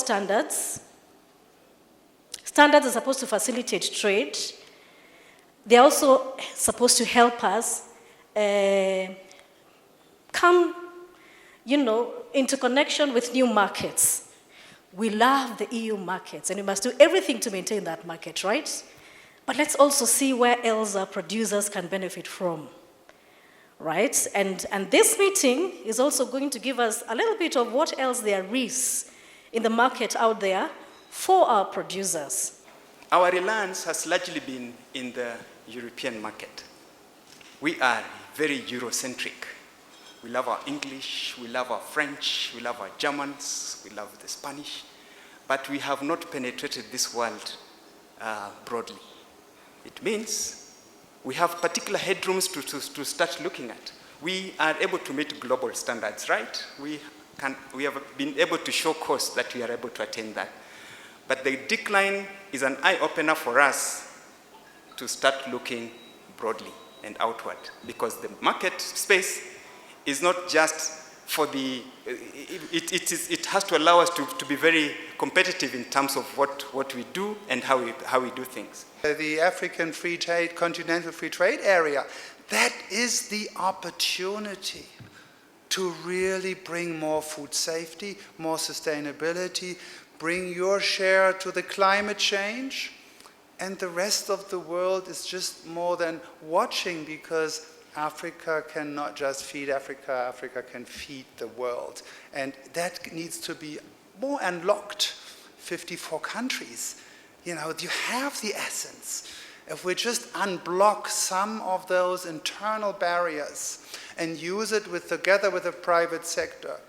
standards. Standards are supposed to facilitate trade. They're also supposed to help us come, into connection with new markets. We love the EU markets, and we must do everything to maintain that market, right? But let's also see where else our producers can benefit from, right? And this meeting is also going to give us a little bit of what else there is in the market out there for our producers. Our reliance has largely been in the European market. We are very Eurocentric. We love our English, we love our French, we love our Germans, we love the Spanish, but we have not penetrated this world broadly. It means we have particular headrooms to start looking at. We are able to meet global standards, right? We have been able to show course that we are able to attain that. But the decline is an eye-opener for us to start looking broadly and outward, because the market space is not just for the, it has to allow us to be very competitive in terms of what we do and how we do things. The African free trade, continental free trade area, that is the opportunity to really bring more food safety, more sustainability, bring your share to the climate change, and the rest of the world is just more than watching, because Africa cannot just feed Africa, Africa can feed the world. And that needs to be more unlocked. 54 countries, you have the essence. If we just unblock some of those internal barriers and use it together with the private sector,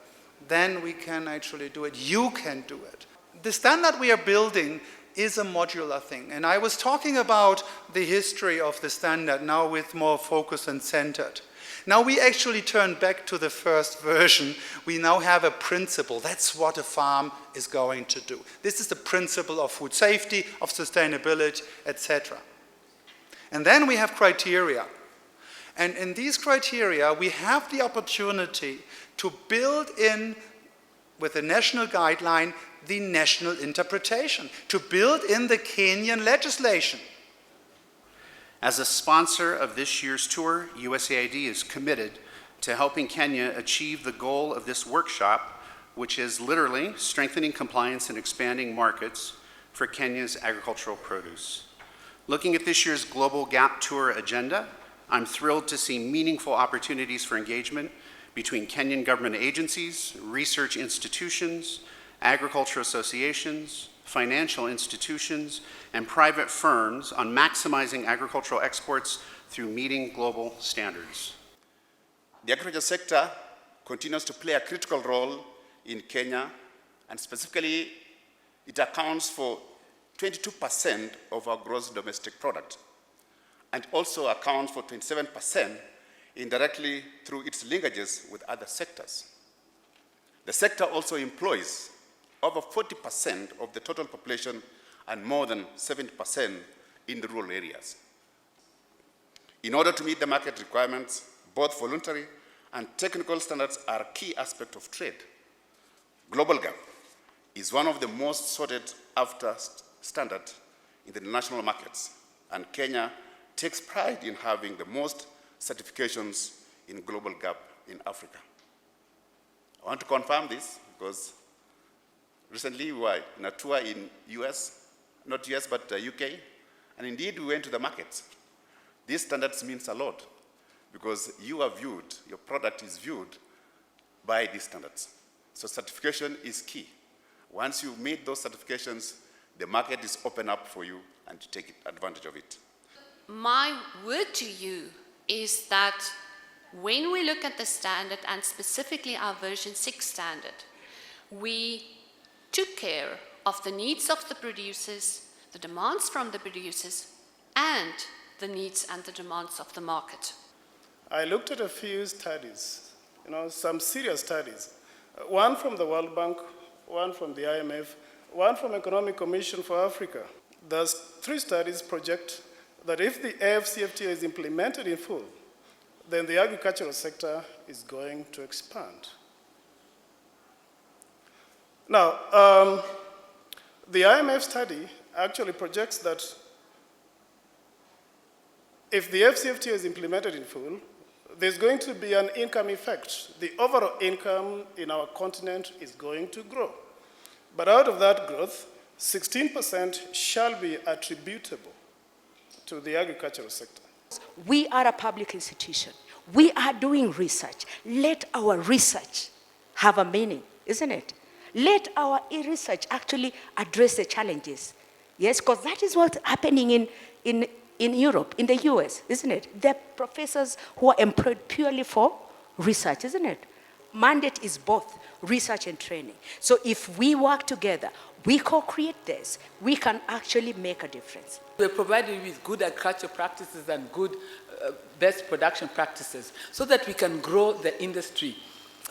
then we can actually do it. You can do it. The standard we are building is a modular thing. And I was talking about the history of the standard, now with more focus and centered. Now we actually turn back to the first version. We now have a principle. That's what a farm is going to do. This is the principle of food safety, of sustainability, etc. And then we have criteria. And in these criteria, we have the opportunity to build in, with a national guideline, the national interpretation, to build in the Kenyan legislation. As a sponsor of this year's tour, USAID is committed to helping Kenya achieve the goal of this workshop, which is literally strengthening compliance and expanding markets for Kenya's agricultural produce. Looking at this year's Global G.A.P tour agenda, I'm thrilled to see meaningful opportunities for engagement between Kenyan government agencies, research institutions, agriculture associations, financial institutions, and private firms on maximizing agricultural exports through meeting global standards. The agriculture sector continues to play a critical role in Kenya, and specifically, it accounts for 22% of our gross domestic product, and also accounts for 27% indirectly through its linkages with other sectors. The sector also employs over 40% of the total population and more than 70% in the rural areas. In order to meet the market requirements, both voluntary and technical standards are a key aspect of trade. Global G.A.P is one of the most sought after standards in the national markets, and Kenya takes pride in having the most certifications in Global G.A.P in Africa. I want to confirm this because recently we were in a tour in US, not US, but UK, and indeed we went to the markets. These standards means a lot because you are viewed, your product is viewed by these standards. So certification is key. Once you meet those certifications, the market is open up for you and to take advantage of it. My word to you is that when we look at the standard, and specifically our version 6 standard, we took care of the needs of the producers, the demands from the producers, and the needs and the demands of the market. I looked at a few studies, some serious studies. One from the World Bank, one from the IMF, one from Economic Commission for Africa. Those 3 studies project that if the AFCFTA is implemented in full, then the agricultural sector is going to expand. Now, The IMF study actually projects that if the FCFT is implemented in full, there's going to be an income effect. The overall income in our continent is going to grow. But out of that growth, 16% shall be attributable to the agricultural sector. We are a public institution. We are doing research. Let our research have a meaning, isn't it? Let our research actually address the challenges. Yes, because that is what's happening in Europe, in the US, isn't it? They're professors who are employed purely for research, isn't it? Mandate is both research and training. So if we work together, we co-create this, we can actually make a difference. We're provided with good agricultural practices and good best production practices so that we can grow the industry.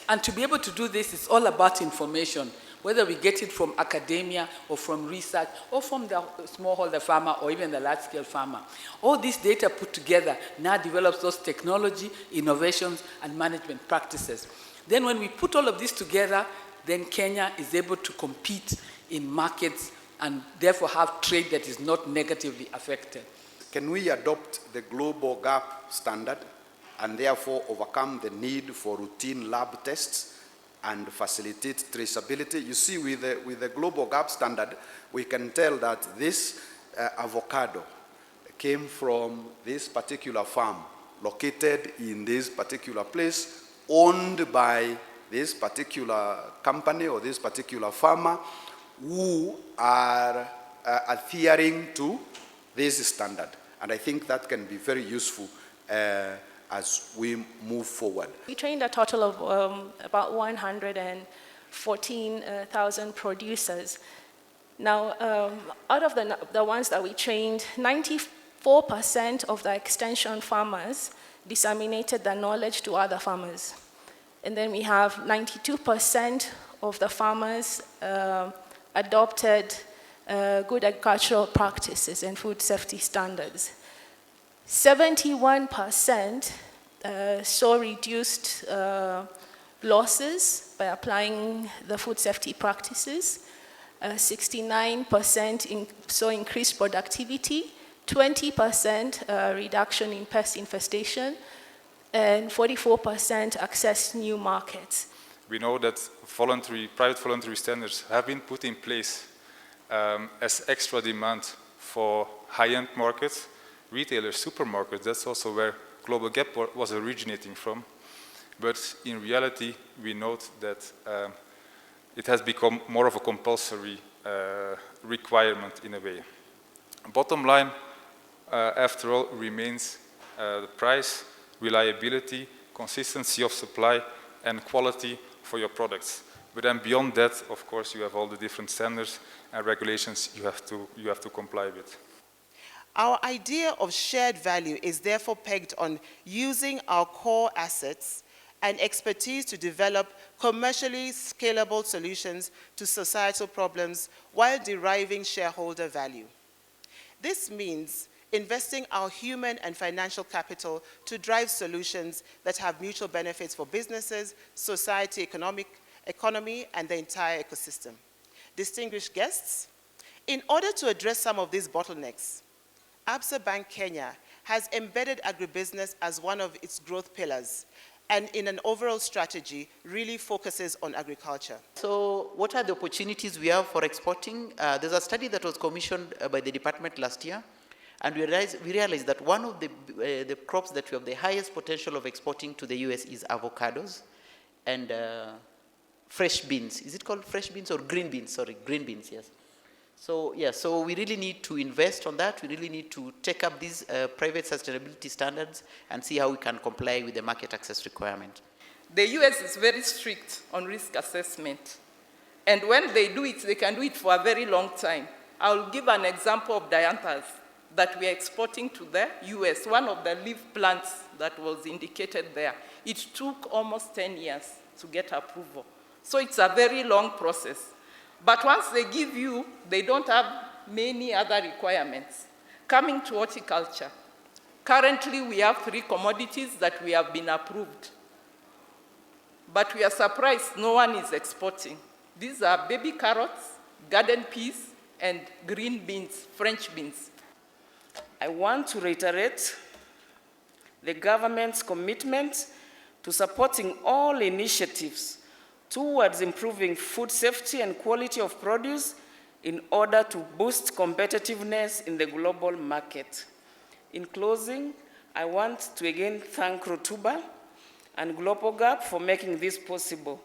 And to be able to do this, it's all about information, whether we get it from academia or from research or from the smallholder farmer or even the large-scale farmer. All this data put together now develops those technology, innovations, and management practices. Then when we put all of this together, then Kenya is able to compete in markets and therefore have trade that is not negatively affected. Can we adopt the Global G.A.P standard and therefore overcome the need for routine lab tests and facilitate traceability? You see, with the Global G.A.P standard, we can tell that this avocado came from this particular farm, located in this particular place, owned by this particular company or this particular farmer, who are adhering to this standard. And I think that can be very useful as we move forward. We trained a total of about 114,000 producers. Now, out of the ones that we trained, 94% of the extension farmers disseminated their knowledge to other farmers. And then we have 92% of the farmers adopted good agricultural practices and food safety standards. 71% saw reduced losses by applying the food safety practices. 69% saw increased productivity, 20% reduction in pest infestation, and 44% accessed new markets. We know that private voluntary standards have been put in place as extra demand for high-end markets, retailers, supermarkets. That's also where Global G.A.P was originating from. But in reality, we note that it has become more of a compulsory requirement in a way. Bottom line, after all, remains the price, reliability, consistency of supply, and quality for your products. But then beyond that, of course, you have all the different standards and regulations you have to comply with. Our idea of shared value is therefore pegged on using our core assets and expertise to develop commercially scalable solutions to societal problems while deriving shareholder value. This means investing our human and financial capital to drive solutions that have mutual benefits for businesses, society, economy, and the entire ecosystem. Distinguished guests, in order to address some of these bottlenecks, Absa Bank Kenya has embedded agribusiness as one of its growth pillars, and in an overall strategy, really focuses on agriculture. So what are the opportunities we have for exporting? There's a study that was commissioned by the department last year, and we realized that one of the crops that we have the highest potential of exporting to the US is avocados and fresh beans. Is it called fresh beans or green beans? Sorry, green beans, yes. So, yeah, so we really need to invest on that. We really need to take up these private sustainability standards and see how we can comply with the market access requirement. The US is very strict on risk assessment. And when they do it, they can do it for a very long time. I'll give an example of dianthus that we are exporting to the US, one of the leaf plants that was indicated there. It took almost 10 years to get approval. So it's a very long process. But once they give you, they don't have many other requirements. Coming to horticulture, currently we have 3 commodities that we have been approved. But we are surprised no one is exporting. These are baby carrots, garden peas, and green beans, French beans. I want to reiterate the government's commitment to supporting all initiatives towards improving food safety and quality of produce in order to boost competitiveness in the global market. In closing, I want to again thank Rootooba and Global G.A.P for making this possible.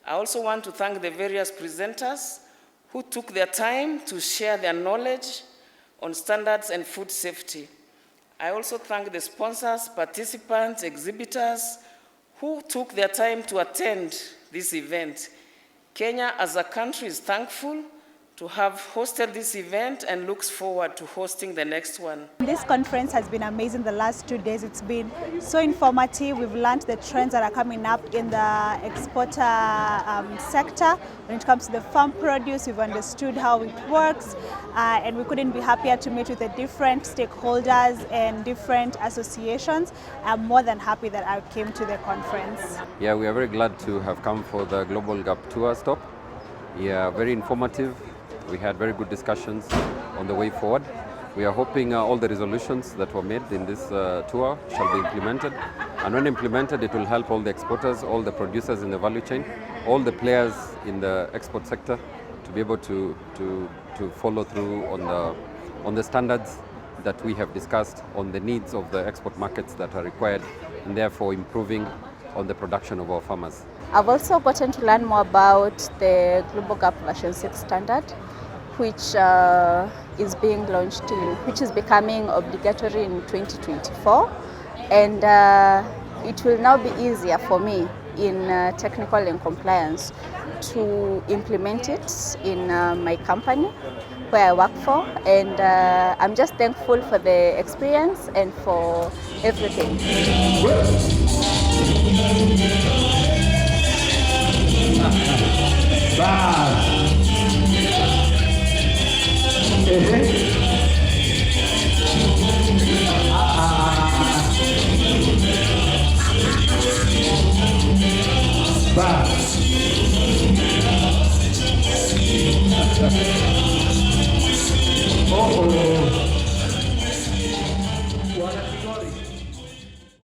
I also want to thank the various presenters who took their time to share their knowledge on standards and food safety. I also thank the sponsors, participants, exhibitors who took their time to attend this event. Kenya as a country is thankful to have hosted this event and looks forward to hosting the next one. This conference has been amazing the last 2 days. It's been so informative. We've learned the trends that are coming up in the exporter sector. When it comes to the farm produce, we've understood how it works, and we couldn't be happier to meet with the different stakeholders and different associations. I'm more than happy that I came to the conference. Yeah, we are very glad to have come for the Global G.A.P Tourstop. Yeah, very informative. We had very good discussions on the way forward. We are hoping all the resolutions that were made in this tour shall be implemented. And when implemented, it will help all the exporters, all the producers in the value chain, all the players in the export sector to be able to follow through on the standards that we have discussed, on the needs of the export markets that are required, and therefore improving on the production of our farmers. I've also gotten to learn more about the Global G.A.P version 6 standard, which is being launched which is becoming obligatory in 2024. And it will now be easier for me in technical and compliance to implement it in my company where I work for. And I'm just thankful for the experience and for everything. Bye.